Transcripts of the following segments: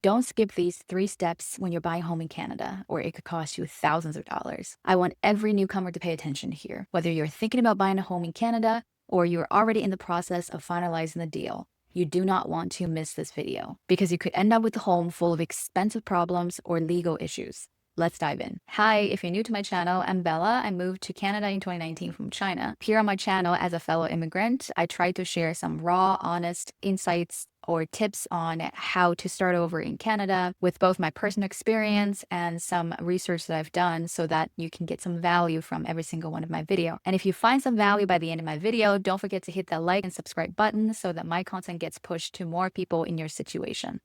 Don't skip these 3 steps when you're buying a home in Canada, or it could cost you thousands of dollars. I want every newcomer to pay attention here, whether you're thinking about buying a home in Canada or you're already in the process of finalizing the deal. You do not want to miss this video because you could end up with a home full of expensive problems or legal issues. Let's dive in. Hi, if you're new to my channel, I'm Bella. I moved to Canada in 2019 from China. Here on my channel, as a fellow immigrant, I try to share some raw, honest insights or tips on how to start over in Canada with both my personal experience and some research that I've done so that you can get some value from every single one of my video. And if you find some value by the end of my video, don't forget to hit that like and subscribe button so that my content gets pushed to more people in your situation.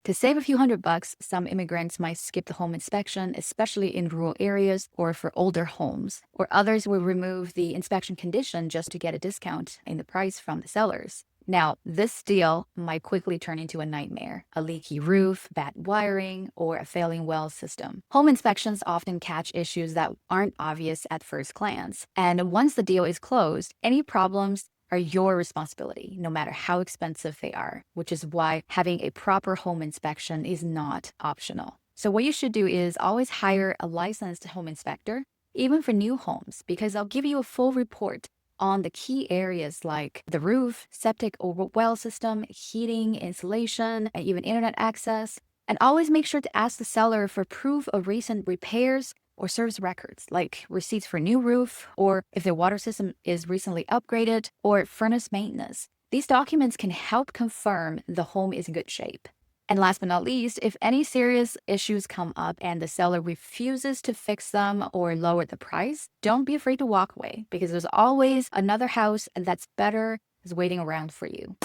To save a few $100, some immigrants might skip the home inspection, especially in rural areas or for older homes, or others will remove the inspection condition just to get a discount in the price from the sellers. Now, this deal might quickly turn into a nightmare: a leaky roof, bad wiring, or a failing well system. Home inspections often catch issues that aren't obvious at first glance, and once the deal is closed, any problems are your responsibility, no matter how expensive they are, which is why having a proper home inspection is not optional. So what you should do is always hire a licensed home inspector, even for new homes, because they'll give you a full report on the key areas like the roof, septic or well system, heating, insulation, and even internet access. And always make sure to ask the seller for proof of recent repairs or service records, like receipts for new roof, or if their water system is recently upgraded, or furnace maintenance. These documents can help confirm the home is in good shape. And last but not least, if any serious issues come up and the seller refuses to fix them or lower the price, don't be afraid to walk away, because there's always another house that's better is waiting around for you.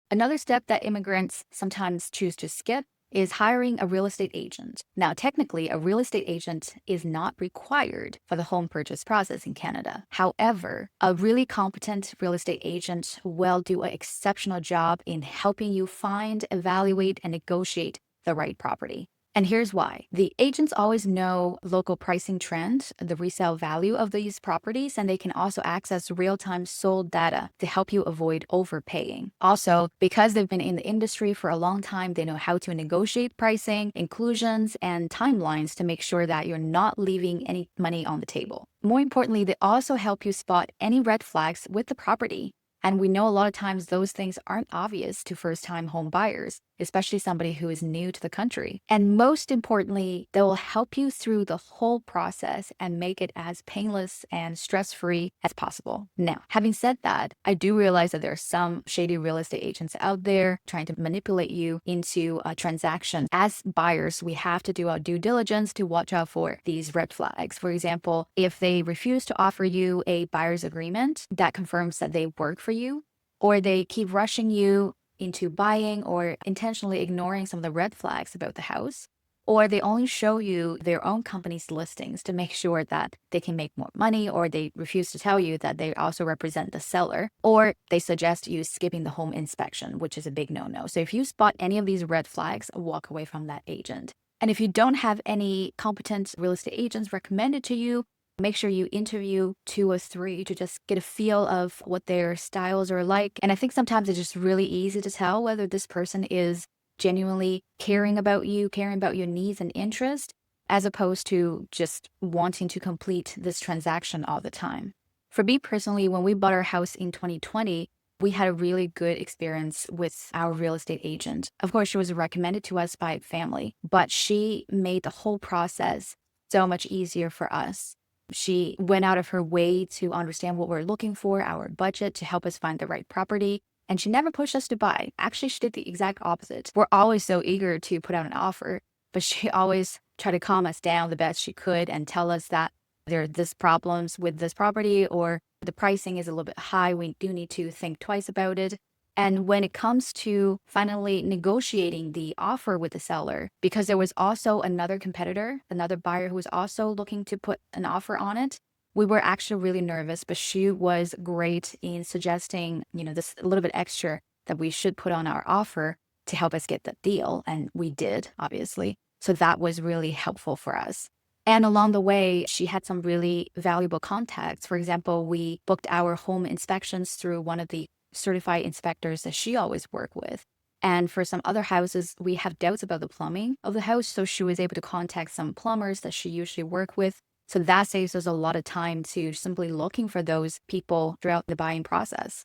Another step that immigrants sometimes choose to skip is hiring a real estate agent. Now, technically, a real estate agent is not required for the home purchase process in Canada. However, a really competent real estate agent will do an exceptional job in helping you find, evaluate, and negotiate the right property. And here's why. The agents always know local pricing trends, the resale value of these properties, and they can also access real-time sold data to help you avoid overpaying. Also, because they've been in the industry for a long time, they know how to negotiate pricing, inclusions, and timelines to make sure that you're not leaving any money on the table. More importantly, they also help you spot any red flags with the property. And we know a lot of times those things aren't obvious to first-time home buyers, especially somebody who is new to the country. And most importantly, they will help you through the whole process and make it as painless and stress-free as possible. Now, having said that, I do realize that there are some shady real estate agents out there trying to manipulate you into a transaction. As buyers, we have to do our due diligence to watch out for these red flags. For example, if they refuse to offer you a buyer's agreement that confirms that they work for you, or they keep rushing you into buying or intentionally ignoring some of the red flags about the house, or they only show you their own company's listings to make sure that they can make more money, or they refuse to tell you that they also represent the seller, or they suggest you skipping the home inspection, which is a big no-no. So if you spot any of these red flags, walk away from that agent. And if you don't have any competent real estate agents recommended to you, make sure you interview 2 or 3 to just get a feel of what their styles are like. And I think sometimes it's just really easy to tell whether this person is genuinely caring about you, caring about your needs and interests, as opposed to just wanting to complete this transaction all the time. For me personally, when we bought our house in 2020, we had a really good experience with our real estate agent. Of course, she was recommended to us by family, but she made the whole process so much easier for us. She went out of her way to understand what we're looking for, our budget, to help us find the right property. And she never pushed us to buy. Actually, she did the exact opposite. We're always so eager to put out an offer, but she always tried to calm us down the best she could and tell us that there are these problems with this property, or the pricing is a little bit high. We do need to think twice about it. And when it comes to finally negotiating the offer with the seller, because there was also another competitor, another buyer who was also looking to put an offer on it, we were actually really nervous, but she was great in suggesting, this a little bit extra that we should put on our offer to help us get the deal. And we did, obviously. So that was really helpful for us. And along the way, she had some really valuable contacts. For example, we booked our home inspections through one of the certified inspectors that she always worked with. And for some other houses, we have doubts about the plumbing of the house. So she was able to contact some plumbers that she usually work with. So that saves us a lot of time to simply looking for those people throughout the buying process.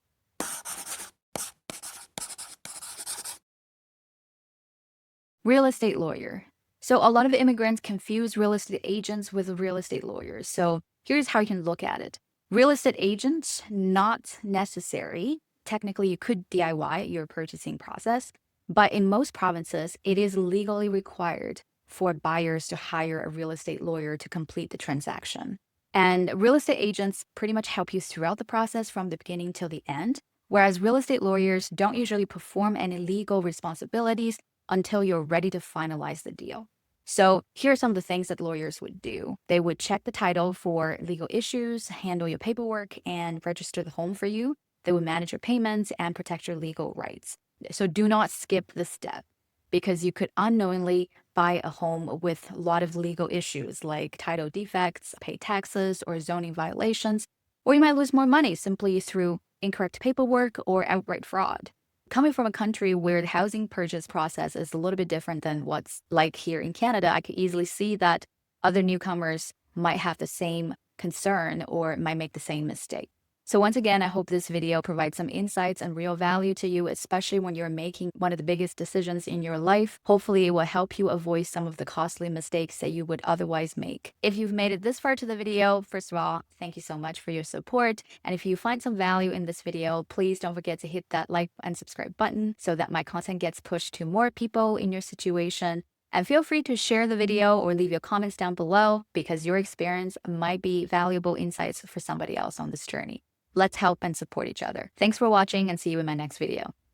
Real estate lawyer. So a lot of immigrants confuse real estate agents with real estate lawyers. So here's how you can look at it. Real estate agents, not necessary. Technically, you could DIY your purchasing process, but in most provinces, it is legally required for buyers to hire a real estate lawyer to complete the transaction. And real estate agents pretty much help you throughout the process from the beginning till the end, whereas real estate lawyers don't usually perform any legal responsibilities until you're ready to finalize the deal. So here are some of the things that lawyers would do. They would check the title for legal issues, handle your paperwork, and register the home for you. They would manage your payments and protect your legal rights. So do not skip this step because you could unknowingly buy a home with a lot of legal issues like title defects, pay taxes, or zoning violations, or you might lose more money simply through incorrect paperwork or outright fraud. Coming from a country where the housing purchase process is a little bit different than what's like here in Canada, I could easily see that other newcomers might have the same concern or might make the same mistake. So once again, I hope this video provides some insights and real value to you, especially when you're making one of the biggest decisions in your life. Hopefully it will help you avoid some of the costly mistakes that you would otherwise make. If you've made it this far to the video, first of all, thank you so much for your support. And if you find some value in this video, please don't forget to hit that like and subscribe button so that my content gets pushed to more people in your situation. And feel free to share the video or leave your comments down below because your experience might be valuable insights for somebody else on this journey. Let's help and support each other. Thanks for watching and see you in my next video.